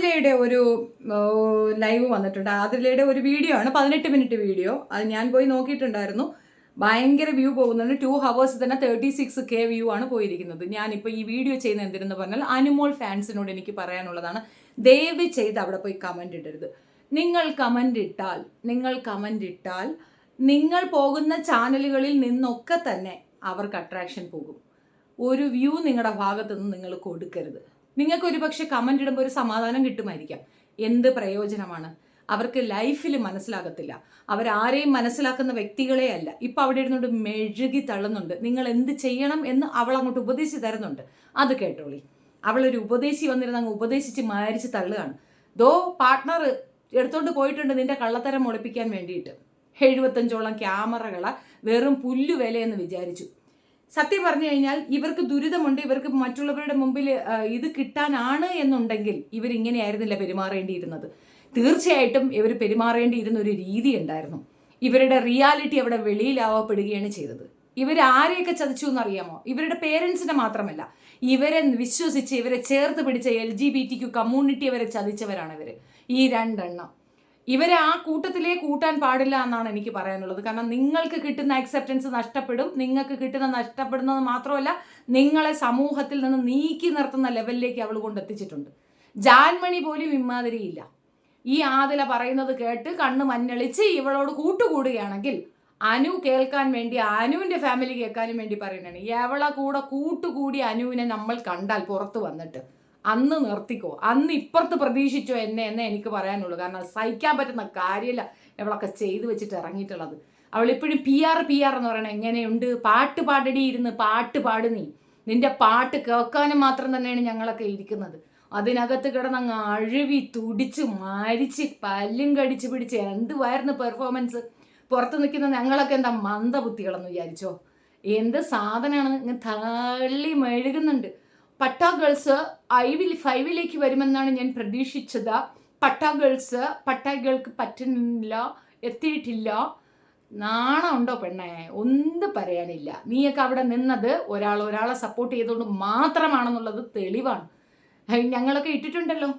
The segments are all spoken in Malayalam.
ആദിലയുടെ ഒരു ലൈവ് വന്നിട്ടുണ്ട്. ആദിലയുടെ ഒരു വീഡിയോ ആണ്, 18 മിനിറ്റ് വീഡിയോ. അത് ഞാൻ പോയി നോക്കിയിട്ടുണ്ടായിരുന്നു. ഭയങ്കര വ്യൂ പോകുന്നുണ്ട്. 2 hours തന്നെ 36K വ്യൂ ആണ് പോയിരിക്കുന്നത്. ഞാനിപ്പോൾ ഈ വീഡിയോ ചെയ്യുന്ന എന്തിനെന്ന് പറഞ്ഞാൽ അനുമോൾ ഫാൻസിനോട് എനിക്ക് പറയാനുള്ളതാണ്. ദയവ് ചെയ്ത് അവിടെ പോയി കമൻ്റ് ഇടരുത്. നിങ്ങൾ കമൻ്റ് ഇട്ടാൽ നിങ്ങൾ പോകുന്ന ചാനലുകളിൽ നിന്നൊക്കെ തന്നെ അവർക്ക് അട്രാക്ഷൻ പോകും. ഒരു വ്യൂ നിങ്ങളുടെ ഭാഗത്തു നിന്ന് നിങ്ങൾ കൊടുക്കരുത്. നിങ്ങൾക്ക് ഒരു പക്ഷെ കമൻ്റ് ഇടുമ്പോൾ ഒരു സമാധാനം കിട്ടുമായിരിക്കാം. എന്ത് പ്രയോജനമാണ്? അവർക്ക് ലൈഫിൽ മനസ്സിലാകത്തില്ല. അവരാരെയും മനസ്സിലാക്കുന്ന വ്യക്തികളെ അല്ല. ഇപ്പം അവിടെ ഇരുന്നുകൊണ്ട് മെഴുകി തള്ളുന്നുണ്ട്. നിങ്ങൾ എന്ത് ചെയ്യണം എന്ന് അവൾ അങ്ങോട്ട് ഉപദേശിച്ച് തരുന്നുണ്ട്. അത് കേട്ടോളി. അവളൊരു ഉപദേശി വന്നിരുന്ന് അങ്ങ് ഉപദേശിച്ച് മാരിച്ച് തള്ളുകയാണ്. പാർട്ട്ണർ എടുത്തോണ്ട് പോയിട്ടുണ്ട് നിന്റെ കള്ളത്തരം ഒളിപ്പിക്കാൻ വേണ്ടിയിട്ട്. 75ഓളം ക്യാമറകളെ വെറും പുല്ലുവിലയെന്ന് വിചാരിച്ചു. സത്യം പറഞ്ഞു കഴിഞ്ഞാൽ ഇവർക്ക് ദുരിതമുണ്ട്. ഇവർക്ക് മറ്റുള്ളവരുടെ മുമ്പിൽ ഇത് കിട്ടാനാണ് എന്നുണ്ടെങ്കിൽ ഇവരിങ്ങനെയായിരുന്നില്ല പെരുമാറേണ്ടിയിരുന്നത്. തീർച്ചയായിട്ടും ഇവർ പെരുമാറേണ്ടിയിരുന്ന ഒരു രീതി ഉണ്ടായിരുന്നു. ഇവരുടെ റിയാലിറ്റി അവിടെ വെളിയിലാവപ്പെടുകയാണ് ചെയ്തത്. ഇവരാരെയൊക്കെ ചതിച്ചു എന്നറിയാമോ? ഇവരുടെ പേരൻസിനെ മാത്രമല്ല, ഇവരെ വിശ്വസിച്ച് ഇവരെ ചേർത്ത് പിടിച്ച LGBTQ കമ്മ്യൂണിറ്റി വരെ ചതിച്ചവരാണ് ഇവർ. ഈ രണ്ടെണ്ണം ഇവരെ ആ കൂട്ടത്തിലേ കൂട്ടാൻ പാടില്ല എന്നാണ് എനിക്ക് പറയാനുള്ളത്. കാരണം നിങ്ങൾക്ക് കിട്ടുന്ന അക്സെപ്റ്റൻസ് നഷ്ടപ്പെടും. നിങ്ങൾക്ക് നഷ്ടപ്പെടുന്നത് മാത്രമല്ല, നിങ്ങളെ സമൂഹത്തിൽ നിന്ന് നീക്കി നിർത്തുന്ന ലെവലിലേക്ക് അവൾ കൊണ്ടെത്തിച്ചിട്ടുണ്ട്. ജാൻമണി പോലും ഇമ്മാതിരിയില്ല. ഈ ആദില പറയുന്നത് കേട്ട് കണ്ണ് മഞ്ഞളിച്ച് ഇവളോട് കൂട്ടുകൂടുകയാണെങ്കിൽ അനു കേൾക്കാൻ വേണ്ടി, അനുവിൻ്റെ ഫാമിലി കേൾക്കാനും വേണ്ടി പറയുന്നതാണ്. എവളെ കൂടെ കൂട്ടുകൂടി അനുവിനെ നമ്മൾ കണ്ടാൽ പുറത്ത് വന്നിട്ട് അന്ന് നിർത്തിക്കോ. അന്ന് ഇപ്പുറത്ത് പ്രതീക്ഷിച്ചോ എന്നെ എനിക്ക് പറയാനുള്ളൂ. കാരണം സഹിക്കാൻ പറ്റുന്ന കാര്യമില്ല ഇവളൊക്കെ ചെയ്തു വെച്ചിട്ട് ഇറങ്ങിയിട്ടുള്ളത്. അവളിപ്പോഴും PR എന്ന് പറയണത് എങ്ങനെയുണ്ട്? പാട്ട് പാടടി, ഇരുന്ന് പാട്ട് പാട്. നിന്റെ പാട്ട് കേൾക്കാനും മാത്രം തന്നെയാണ് ഞങ്ങളൊക്കെ ഇരിക്കുന്നത്. അതിനകത്ത് കിടന്നങ്ങ് അഴുവി തുടിച്ച് മരിച്ച് പല്ലും കടിച്ച് പിടിച്ച് എന്തുവായിരുന്നു പെർഫോമൻസ്. പുറത്ത് നിൽക്കുന്ന ഞങ്ങളൊക്കെ എന്താ മന്ദബുദ്ധികളെന്ന് വിചാരിച്ചോ? എന്ത് സാധനമാണ്? ഇങ്ങനെ തള്ളി മെഴുകുന്നുണ്ട്. പട്ടാ ഗേൾസ് 5-ലേക്ക് വരുമെന്നാണ് ഞാൻ പ്രതീക്ഷിച്ചത്. പട്ടാഗേൾക്ക് പറ്റുന്നില്ല, എത്തിയിട്ടില്ല. നാണമുണ്ടോ പെണ്ണേ? ഒന്നും പറയാനില്ല. നീയൊക്കെ അവിടെ നിന്നത് ഒരാളെ സപ്പോർട്ട് ചെയ്തുകൊണ്ട് മാത്രമാണെന്നുള്ളത് തെളിവാണ്. ഞങ്ങളൊക്കെ ഇട്ടിട്ടുണ്ടല്ലോ.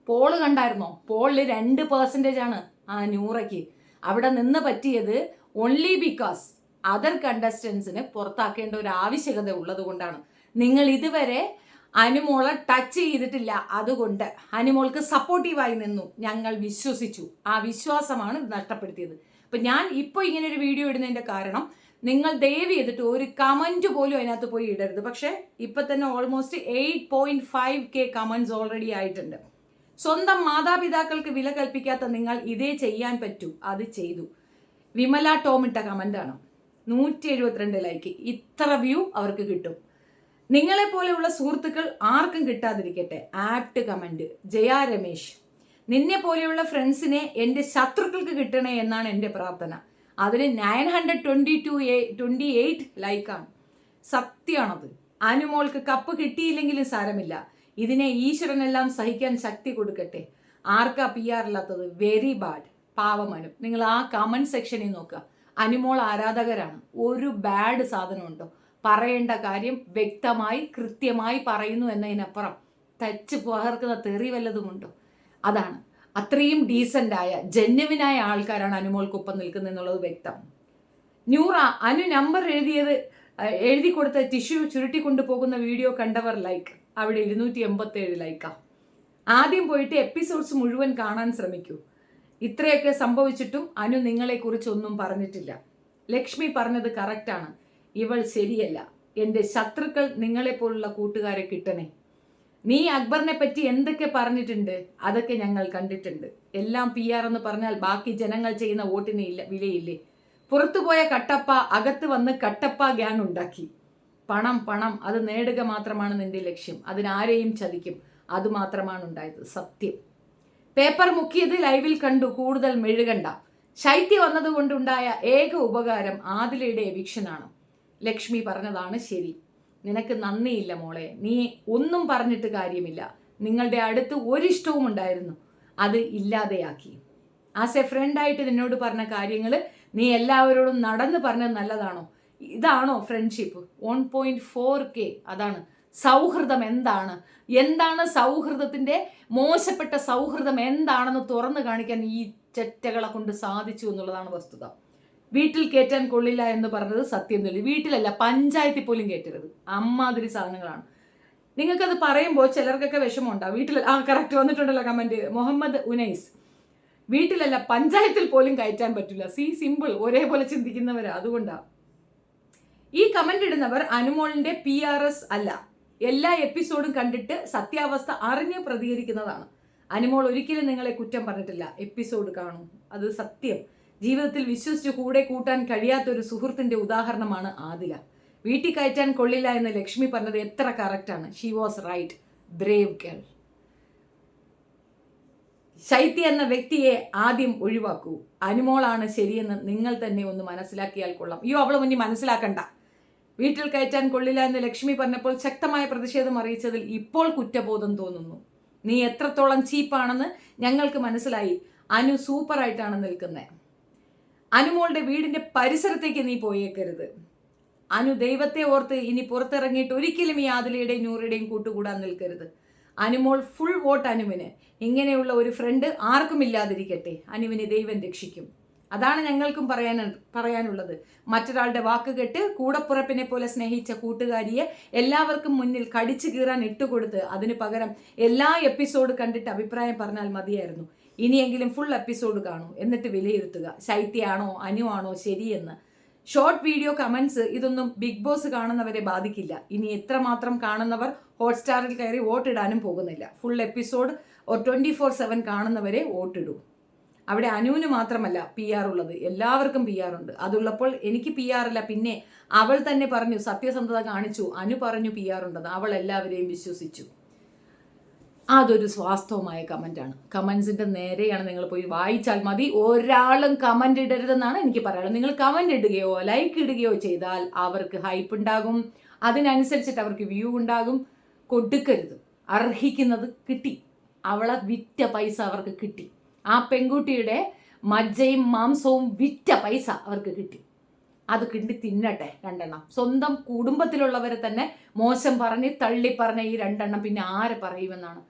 പോള് കണ്ടായിരുന്നോ? പോളിൽ 2% ആ നൂറയ്ക്ക്. അവിടെ നിന്ന് പറ്റിയത് ഓൺലി ബിക്കോസ് അതർ കണ്ടസ്റ്റൻസിന് പുറത്താക്കേണ്ട ഒരു ആവശ്യകത ഉള്ളത് കൊണ്ടാണ്. നിങ്ങൾ ഇതുവരെ അനുമോളെ ടച്ച് ചെയ്തിട്ടില്ല. അതുകൊണ്ട് അനുമോൾക്ക് സപ്പോർട്ടീവായി നിന്നു. ഞങ്ങൾ വിശ്വസിച്ചു. ആ വിശ്വാസമാണ് നഷ്ടപ്പെടുത്തിയത്. അപ്പം ഞാൻ ഇപ്പോൾ ഇങ്ങനെ ഒരു വീഡിയോ ഇടുന്നതിൻ്റെ കാരണം, നിങ്ങൾ ദയവ് ചെയ്തിട്ട് ഒരു കമൻറ്റ് പോലും അതിനകത്ത് പോയി ഇടരുത്. പക്ഷേ ഇപ്പം തന്നെ ഓൾമോസ്റ്റ് 8.5K കമൻറ്റ്സ് ഓൾറെഡി ആയിട്ടുണ്ട്. സ്വന്തം മാതാപിതാക്കൾക്ക് വില കൽപ്പിക്കാത്ത നിങ്ങൾ ഇതേ ചെയ്യാൻ പറ്റൂ. അത് ചെയ്തു. വിമല ടോം ഇട്ട കമൻ്റാണ്. 172 ലൈക്ക്. ഇത്ര വ്യൂ അവർക്ക് കിട്ടും. നിങ്ങളെപ്പോലെയുള്ള സുഹൃത്തുക്കൾ ആർക്കും കിട്ടാതിരിക്കട്ടെ. Apt comment. ജയ രമേശ്, നിന്നെ പോലെയുള്ള ഫ്രണ്ട്സിനെ എൻ്റെ ശത്രുക്കൾക്ക് കിട്ടണേ എന്നാണ് എൻ്റെ പ്രാർത്ഥന. അതിന് 928 ലൈക്കാണ്. സത്യമാണത്. അനുമോൾക്ക് കപ്പ് കിട്ടിയില്ലെങ്കിലും സാരമില്ല. ഇതിനെ ഈശ്വരനെല്ലാം സഹിക്കാൻ ശക്തി കൊടുക്കട്ടെ. ആർക്കാ PR ഇല്ലാത്തത്? Very bad. പാവമനു. നിങ്ങൾ ആ കമൻറ്റ് സെക്ഷനിൽ നോക്കുക. അനുമോൾ ആരാധകരാണ്. ഒരു ബാഡ് സാധനമുണ്ടോ? പറയേണ്ട കാര്യം വ്യക്തമായി കൃത്യമായി പറയുന്നു എന്നതിനപ്പുറം തച്ച് പകർക്കുന്ന തെറി വല്ലതുമുണ്ടോ? അതാണ്. അത്രയും ഡീസൻ്റായ ജെന്യുവിനായ ആൾക്കാരാണ് അനുമോൾക്കൊപ്പം നിൽക്കുന്നത് എന്നുള്ളത് വ്യക്തം. നൂറ, അനു നമ്പർ എഴുതി കൊടുത്ത ടിഷ്യൂ ചുരുട്ടി കൊണ്ടുപോകുന്ന വീഡിയോ കണ്ടവർ ലൈക്ക്. അവിടെ 287 ലൈക്കാ. ആദ്യം പോയിട്ട് എപ്പിസോഡ്സ് മുഴുവൻ കാണാൻ ശ്രമിക്കൂ. ഇത്രയൊക്കെ സംഭവിച്ചിട്ടും അനു നിങ്ങളെക്കുറിച്ചൊന്നും പറഞ്ഞിട്ടില്ല. ലക്ഷ്മി പറഞ്ഞത് കറക്റ്റാണ്. ഇവൾ ശരിയല്ല. എൻ്റെ ശത്രുക്കൾ നിങ്ങളെപ്പോലുള്ള കൂട്ടുകാരെ കിട്ടണേ. നീ അക്ബറിനെ പറ്റി എന്തൊക്കെ പറഞ്ഞിട്ടുണ്ട് അതൊക്കെ ഞങ്ങൾ കണ്ടിട്ടുണ്ട്. എല്ലാം PR എന്ന് പറഞ്ഞാൽ ബാക്കി ജനങ്ങൾ ചെയ്യുന്ന വോട്ടിന് വിലയില്ലേ? പുറത്തുപോയ കട്ടപ്പ അകത്ത് വന്ന് കട്ടപ്പ ഗ്യാങ് ഉണ്ടാക്കി. പണം അത് നേടുക മാത്രമാണ് നിന്റെ ലക്ഷ്യം. അതിനാരെയും ചതിക്കും. അതുമാത്രമാണ് ഉണ്ടായത്. സത്യം. പേപ്പർ മുക്കിയത് ലൈവിൽ കണ്ടു. കൂടുതൽ മെഴുകണ്ട. ശൈത്യ വന്നതുകൊണ്ടുണ്ടായ ഏക ഉപകാരം ആദിലയുടെ എവിക്ഷനാണ്. ലക്ഷ്മി പറഞ്ഞതാണ് ശരി. നിനക്ക് നന്ദിയില്ല മോളെ. നീ ഒന്നും പറഞ്ഞിട്ട് കാര്യമില്ല. നിങ്ങളുടെ അടുത്ത് ഒരിഷ്ടവും ഉണ്ടായിരുന്നു, അത് ഇല്ലാതെയാക്കി. ആസ് എ ഫ്രണ്ടായിട്ട് നിന്നോട് പറഞ്ഞ കാര്യങ്ങൾ നീ എല്ലാവരോടും നടന്ന് പറഞ്ഞത് നല്ലതാണോ? ഇതാണോ ഫ്രണ്ട്ഷിപ്പ്? 1.4K. അതാണ് സൗഹൃദം എന്താണ് സൗഹൃദത്തിന്റെ മോശപ്പെട്ട സൗഹൃദം എന്താണെന്ന് തുറന്നു കാണിക്കാൻ ഈ ചെറ്റകളെ കൊണ്ട് സാധിച്ചു എന്നുള്ളതാണ് വസ്തുത. വീട്ടിൽ കയറ്റാൻ കൊള്ളില്ല എന്ന് പറഞ്ഞത് സത്യം തന്നെ. വീട്ടിലല്ല, പഞ്ചായത്തിൽ പോലും കയറ്റരുത്. അമ്മാതിരി സാധനങ്ങളാണ്. നിങ്ങൾക്കത് പറയുമ്പോൾ ചിലർക്കൊക്കെ വിഷമമുണ്ടാവും. വീട്ടിൽ കറക്റ്റ് വന്നിട്ടുണ്ടല്ലോ കമന്റ്, മുഹമ്മദ് ഉനൈസ്. വീട്ടിലല്ല, പഞ്ചായത്തിൽ പോലും കയറ്റാൻ പറ്റില്ല. സിമ്പിൾ, ഒരേപോലെ ചിന്തിക്കുന്നവരാ. അതുകൊണ്ടാ ഈ കമന്റ് ഇടുന്നവർ അനുമോളിന്റെ PRS അല്ല. എല്ലാ എപ്പിസോഡും കണ്ടിട്ട് സത്യാവസ്ഥ അറിഞ്ഞ് പ്രതികരിക്കുന്നതാണ്. അനുമോൾ ഒരിക്കലും നിങ്ങളെ കുറ്റം പറഞ്ഞിട്ടില്ല. എപ്പിസോഡ് കാണും, അത് സത്യം. ജീവിതത്തിൽ വിശ്വസിച്ച് കൂടെ കൂട്ടാൻ കഴിയാത്തൊരു സുഹൃത്തിന്റെ ഉദാഹരണമാണ് ആദില. വീട്ടിൽ കയറ്റാൻ കൊള്ളില്ല എന്ന് ലക്ഷ്മി പറഞ്ഞത് എത്ര കറക്റ്റാണ്. She was right. Brave girl. Shaitya എന്ന വ്യക്തിയെ ആദ്യം ഒഴിവാക്കൂ. അനുമോളാണ് ശരിയെന്ന് നിങ്ങൾ തന്നെ ഒന്ന് മനസ്സിലാക്കിയാൽ കൊള്ളാം. അവളെ മുന്നിൽ മനസ്സിലാക്കണ്ട. വീട്ടിൽ കയറ്റാൻ കൊള്ളില്ല എന്ന് ലക്ഷ്മി പറഞ്ഞപ്പോൾ ശക്തമായ പ്രതിഷേധം അറിയിച്ചതിൽ ഇപ്പോൾ കുറ്റബോധം തോന്നുന്നു. നീ എത്രത്തോളം ചീപ്പാണെന്ന് ഞങ്ങൾക്ക് മനസ്സിലായി. അനു സൂപ്പറായിട്ടാണ് നിൽക്കുന്നത്. അനുമോളുടെ വീടിന്റെ പരിസരത്തേക്ക് നീ പോയേക്കരുത്. അനു ദൈവത്തെ ഓർത്ത് ഇനി പുറത്തിറങ്ങിയിട്ട് ഒരിക്കലും ഈ ആദിലയുടെയും നൂറിയുടെയും കൂട്ടുകൂടാൻ നിൽക്കരുത്. അനുമോൾ ഫുൾ വോട്ട് അനുവിന്. ഇങ്ങനെയുള്ള ഒരു ഫ്രണ്ട് ആർക്കും ഇല്ലാതിരിക്കട്ടെ. അനുവിനെ ദൈവം രക്ഷിക്കും. അതാണ് ഞങ്ങൾക്കും പറയാനുള്ളത്. മറ്റൊരാളുടെ വാക്ക് കേട്ട് കൂടപ്പുറപ്പിനെ പോലെ സ്നേഹിച്ച കൂട്ടുകാരിയെ എല്ലാവർക്കും മുന്നിൽ കടിച്ചു കീറാൻ ഇട്ടുകൊടുത്ത് അതിനു പകരം എല്ലാ എപ്പിസോഡ് കണ്ടിട്ട് അഭിപ്രായം പറഞ്ഞാൽ മതിയായിരുന്നു. ഇനിയെങ്കിലും ഫുൾ എപ്പിസോഡ് കാണൂ, എന്നിട്ട് വിലയിരുത്തുക. ശൈത്യാണോ അനു ആണോ ശരിയെന്ന്. ഷോർട്ട് വീഡിയോ കമന്റ്സ് ഇതൊന്നും ബിഗ് ബോസ് കാണുന്നവരെ ബാധിക്കില്ല. ഇനി എത്രമാത്രം കാണുന്നവർ ഹോട്ട്സ്റ്റാറിൽ കയറി വോട്ടിടാനും പോകുന്നില്ല. ഫുൾ എപ്പിസോഡ് 24/7 കാണുന്നവരെ വോട്ടിടൂ. അവിടെ അനുവിന് മാത്രമല്ല PR ഉള്ളത്, എല്ലാവർക്കും PR ഉണ്ട്. അതുള്ളപ്പോൾ എനിക്ക് PR ഇല്ല. പിന്നെ അവൾ തന്നെ പറഞ്ഞു, സത്യസന്ധത കാണിച്ചു. അനു പറഞ്ഞു PR ഉണ്ടെന്ന്. അവൾ എല്ലാവരെയും വിശ്വസിച്ചു. അതൊരു സ്വാസ്ഥവമായ കമന്റാണ്. കമന്റ്സിന്റെ നേരെയാണ് നിങ്ങൾ പോയി വായിച്ചാൽ മതി. ഒരാളും കമന്റ് ഇടരുതെന്നാണ് എനിക്ക് പറയാനുള്ളത്. നിങ്ങൾ കമന്റ് ഇടുകയോ ലൈക്ക് ഇടുകയോ ചെയ്താൽ അവർക്ക് ഹൈപ്പ് ഉണ്ടാകും, അതിനനുസരിച്ചിട്ട് അവർക്ക് വ്യൂ ഉണ്ടാകും. കൊടുക്കരുത്. അർഹിക്കുന്നത് കിട്ടി. അവളെ വിറ്റ പൈസ അവർക്ക് കിട്ടി. ആ പെൺകുട്ടിയുടെ മജ്ജയും മാംസവും വിറ്റ പൈസ അവർക്ക് കിട്ടി. അത് കിണ്ടി തിന്നട്ടെ 2 എണ്ണം. സ്വന്തം കുടുംബത്തിലുള്ളവരെ തന്നെ മോശം പറഞ്ഞ് തള്ളി പറഞ്ഞ ഈ 2 എണ്ണം പിന്നെ ആരെ പറയുമെന്നാണ്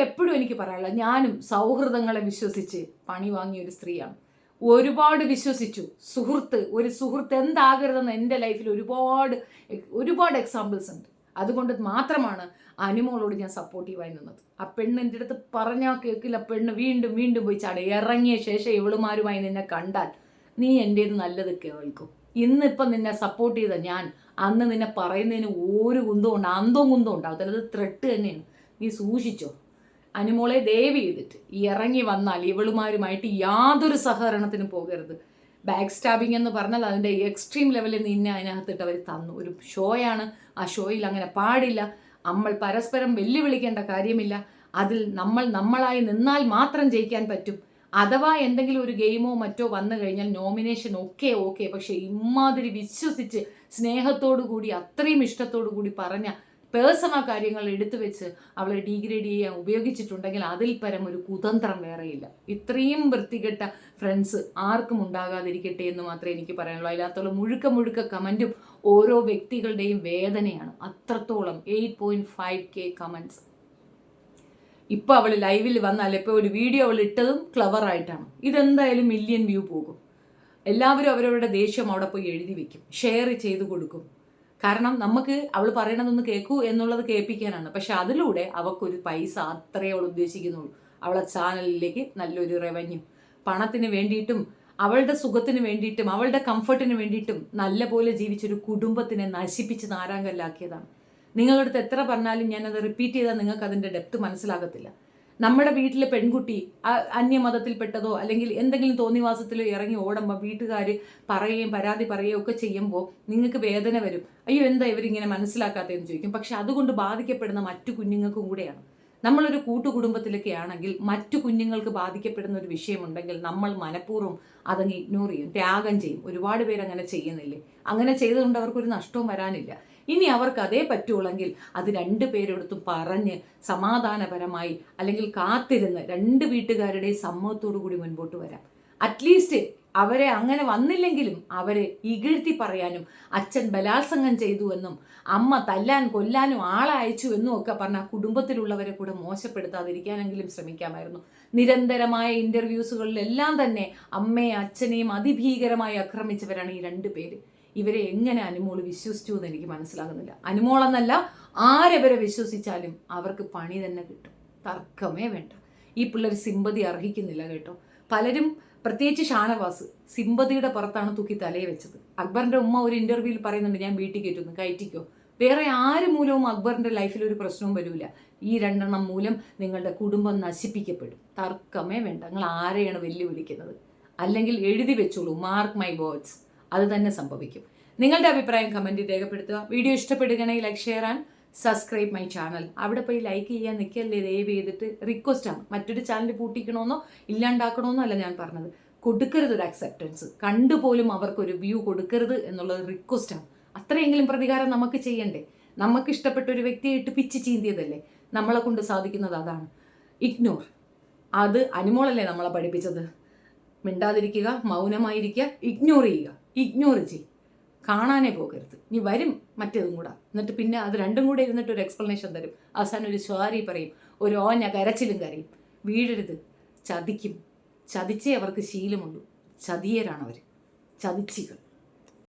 എപ്പോഴും എനിക്ക് പറയാനുള്ളത്. ഞാനും സൗഹൃദങ്ങളെ വിശ്വസിച്ച് പണി വാങ്ങിയ ഒരു സ്ത്രീയാണ്. ഒരുപാട് വിശ്വസിച്ചു. ഒരു സുഹൃത്ത് എന്താകരുതെന്ന് എൻ്റെ ലൈഫിൽ ഒരുപാട് എക്സാമ്പിൾസ് ഉണ്ട്. അതുകൊണ്ട് മാത്രമാണ് അനുമോളോട് ഞാൻ സപ്പോർട്ടീവായി നിന്നത്. ആ പെണ്ണ് എൻ്റെ അടുത്ത് പറഞ്ഞാൽ കേൾക്കില്ല. പെണ്ണ് വീണ്ടും പോയി ചാടി ഇറങ്ങിയ ശേഷം ഇവളുമാരുമായി നിന്നെ കണ്ടാൽ നീ എൻ്റേത് നല്ലത് കേൾക്കും. ഇന്നിപ്പം നിന്നെ സപ്പോർട്ട് ചെയ്ത ഞാൻ അന്ന് നിന്നെ പറയുന്നതിന് ഒരു കുന്തവും അന്തവും കുന്തവും ഉണ്ടാകത്തില്ല. അത് ത്രെട്ട് തന്നെയാണ്. നീ സൂക്ഷിച്ചോ. അനുമോളെ ദയവ് ചെയ്തിട്ട് ഇറങ്ങി വന്നാൽ ഇവളുമാരുമായിട്ട് യാതൊരു സഹകരണത്തിനും പോകരുത്. ബാക്ക് സ്റ്റാബിങ് എന്ന് പറഞ്ഞാൽ അതിൻ്റെ എക്സ്ട്രീം ലെവലിൽ നിന്നെ അതിനകത്തിട്ട് അവർ തന്നു. ഒരു ഷോയാണ്. ആ ഷോയിൽ അങ്ങനെ പാടില്ല. നമ്മൾ പരസ്പരം വെല്ലുവിളിക്കേണ്ട കാര്യമില്ല. അതിൽ നമ്മളായി നിന്നാൽ മാത്രം ജയിക്കാൻ പറ്റും. അഥവാ എന്തെങ്കിലും ഒരു ഗെയിമോ മറ്റോ വന്നു കഴിഞ്ഞാൽ നോമിനേഷൻ ഓക്കെ. പക്ഷെ ഇമാതിരി വിശ്വസിച്ച് സ്നേഹത്തോടു കൂടി അത്രയും ഇഷ്ടത്തോടു കൂടി പറഞ്ഞ പേഴ്സണൽ കാര്യങ്ങൾ എടുത്തു വെച്ച് അവളെ ഡീഗ്രേഡ് ചെയ്യാൻ ഉപയോഗിച്ചിട്ടുണ്ടെങ്കിൽ അതിൽ പരം ഒരു കുതന്ത്രം വേറെയില്ല. ഇത്രയും വൃത്തികെട്ട ഫ്രണ്ട്സ് ആർക്കും ഉണ്ടാകാതിരിക്കട്ടെ എന്ന് മാത്രമേ എനിക്ക് പറയാനുള്ളൂ. അതിനകത്തുള്ള മുഴുക്ക കമൻറ്റും ഓരോ വ്യക്തികളുടെയും വേദനയാണ്. അത്രത്തോളം 8.5K കമൻറ്റ്സ്. ഇപ്പോൾ അവൾ ലൈവിൽ വന്നാൽ ഇപ്പോൾ ഒരു വീഡിയോ അവൾ ഇട്ടതും ക്ലവറായിട്ടാണ്. ഇതെന്തായാലും മില്യൺ വ്യൂ പോകും. എല്ലാവരും അവരവരുടെ ദേഷ്യം അവിടെ പോയി എഴുതി വെക്കും, ഷെയർ ചെയ്ത് കൊടുക്കും. കാരണം നമുക്ക് അവൾ പറയണതൊന്ന് കേൾക്കൂ എന്നുള്ളത് കേൾപ്പിക്കാനാണ്. പക്ഷെ അതിലൂടെ അവൾക്കൊരു പൈസ അത്രയേ അവൾ ഉദ്ദേശിക്കുന്നുള്ളൂ. അവളെ ചാനലിലേക്ക് നല്ലൊരു റവന്യൂ. പണത്തിന് വേണ്ടിയിട്ടും അവളുടെ സുഖത്തിന് വേണ്ടിയിട്ടും അവളുടെ കംഫർട്ടിന് വേണ്ടിയിട്ടും നല്ല പോലെ ജീവിച്ചൊരു കുടുംബത്തിനെ നശിപ്പിച്ച് നാരാങ്കല്ലാക്കിയതാണ്. നിങ്ങളുടെ അടുത്ത് എത്ര പറഞ്ഞാലും ഞാനത് റിപ്പീറ്റ് ചെയ്താൽ നിങ്ങൾക്ക് അതിൻ്റെ ഡെപ്ത് മനസ്സിലാകത്തില്ല. നമ്മുടെ വീട്ടിലെ പെൺകുട്ടി അന്യമതത്തിൽപ്പെട്ടതോ അല്ലെങ്കിൽ എന്തെങ്കിലും തോന്നിവാസത്തിലോ ഇറങ്ങി ഓടുമ്പോൾ വീട്ടുകാർ പരാതി പറയുകയോ ഒക്കെ ചെയ്യുമ്പോൾ നിങ്ങൾക്ക് വേദന വരും. അയ്യോ എന്താ ഇവരിങ്ങനെ മനസ്സിലാക്കാത്തതെന്ന് ചോദിക്കും. പക്ഷെ അതുകൊണ്ട് ബാധിക്കപ്പെടുന്ന മറ്റു കുഞ്ഞുങ്ങൾക്കും കൂടെയാണ്. നമ്മളൊരു കൂട്ടുകുടുംബത്തിലൊക്കെ ആണെങ്കിൽ മറ്റു കുഞ്ഞുങ്ങൾക്ക് ബാധിക്കപ്പെടുന്ന ഒരു വിഷയമുണ്ടെങ്കിൽ നമ്മൾ മനഃപൂർവ്വം അതങ്ങ് ഇഗ്നോർ ചെയ്യും, ത്യാഗം ചെയ്യും. ഒരുപാട് പേര് അങ്ങനെ ചെയ്യുന്നില്ലേ? അങ്ങനെ ചെയ്തുകൊണ്ട് അവർക്കൊരു നഷ്ടവും വരാനില്ല. ഇനി അവർക്ക് അതേ പറ്റുള്ളെങ്കിൽ അത് 2 പേരെടുത്തും പറഞ്ഞ് സമാധാനപരമായി അല്ലെങ്കിൽ കാത്തിരുന്ന് 2 വീട്ടുകാരുടെയും സമ്മതത്തോടു കൂടി മുൻപോട്ട് വരാം. അറ്റ്ലീസ്റ്റ് അവരെ അങ്ങനെ വന്നില്ലെങ്കിലും അവരെ ഇകഴ്ത്തി പറയാനും അച്ഛൻ ബലാത്സംഗം ചെയ്തു എന്നും അമ്മ തല്ലാൻ കൊല്ലാനും ആളെ അയച്ചു എന്നും ഒക്കെ പറഞ്ഞ കുടുംബത്തിലുള്ളവരെ കൂടെ മോശപ്പെടുത്താതിരിക്കാനെങ്കിലും ശ്രമിക്കാമായിരുന്നു. നിരന്തരമായ ഇന്റർവ്യൂസുകളിലെല്ലാം തന്നെ അമ്മയും അച്ഛനെയും അതിഭീകരമായി ആക്രമിച്ചവരാണ് ഈ 2 പേര്. ഇവരെ എങ്ങനെ അനുമോള് വിശ്വസിച്ചു എന്ന് എനിക്ക് മനസ്സിലാകുന്നില്ല. അനുമോളെന്നല്ല, ആരെവരെ വിശ്വസിച്ചാലും അവർക്ക് പണി തന്നെ കിട്ടും, തർക്കമേ വേണ്ട. ഈ പിള്ളേർ സിമ്പതി അർഹിക്കുന്നില്ല കേട്ടോ. പലരും, പ്രത്യേകിച്ച് ഷാനവാസ്, സിമ്പതിയുടെ പുറത്താണ് തൂക്കി തലയെ വെച്ചത്. അക്ബറിന്റെ ഉമ്മ ഒരു ഇന്റർവ്യൂവിൽ പറയുന്നുണ്ട്, ഞാൻ വീട്ടിൽ കയറ്റുന്നു, കയറ്റിക്കോ. വേറെ ആര് മൂലവും അക്ബറിന്റെ ലൈഫിൽ ഒരു പ്രശ്നവും വരില്ല. ഈ 2 എണ്ണം മൂലം നിങ്ങളുടെ കുടുംബം നശിപ്പിക്കപ്പെടും, തർക്കമേ വേണ്ട. നിങ്ങൾ ആരെയാണ് വെല്ലുവിളിക്കുന്നത്? അല്ലെങ്കിൽ എഴുതി വെച്ചോളൂ, മാർക്ക് മൈ വേർഡ്സ്, അത് തന്നെ സംഭവിക്കും. നിങ്ങളുടെ അഭിപ്രായം കമന്റിൽ രേഖപ്പെടുത്തുക. വീഡിയോ ഇഷ്ടപ്പെടുകയാണെങ്കിൽ like, share and subscribe my channel. അവിടെ പോയി ലൈക്ക് ചെയ്യാൻ നിൽക്കല്ലേ, ദയവ് ചെയ്തിട്ട് റിക്വസ്റ്റാണ്. മറ്റൊരു ചാനൽ പൂട്ടിക്കണമെന്നോ ഇല്ലാണ്ടാക്കണമെന്നോ അല്ല ഞാൻ പറഞ്ഞത്. കൊടുക്കരുത് ഒരു അക്സെപ്റ്റൻസ്, കണ്ടുപോലും അവർക്കൊരു വ്യൂ കൊടുക്കരുത് എന്നുള്ളത് റിക്വസ്റ്റാണ്. അത്രയെങ്കിലും പ്രതികാരം നമുക്ക് ചെയ്യണ്ടേ? നമുക്ക് ഇഷ്ടപ്പെട്ട ഒരു വ്യക്തിയെ ഇട്ട് പിച്ച് ചീന്തിയതല്ലേ, നമ്മളെ കൊണ്ട് സാധിക്കുന്നത് അതാണ്. ഇഗ്നോർ. അത് അനുമോളല്ലേ നമ്മളെ പഠിപ്പിച്ചത്. മിണ്ടാതിരിക്കുക, മൗനമായിരിക്കുക, ഇഗ്നോർ ചെയ്യുക. ഇഗ്നോർ ചെയ്യും, കാണാനേ പോകരുത്. ഇനി വരും മറ്റേതും കൂടെ, എന്നിട്ട് പിന്നെ അത് 2ഉം കൂടെ ഇരുന്നിട്ട് ഒരു എക്സ്പ്ലനേഷൻ തരും. അവസാനം ഒരു സ്വാരി പറയും, ഒരു ഓഞ്ഞ കരച്ചിലും കരയും. വീഴരുത്, ചതിക്കും. ചതിച്ചേ അവർക്ക് ശീലമുള്ളൂ. ചതിയരാണ് അവർ, ചതിച്ചികൾ.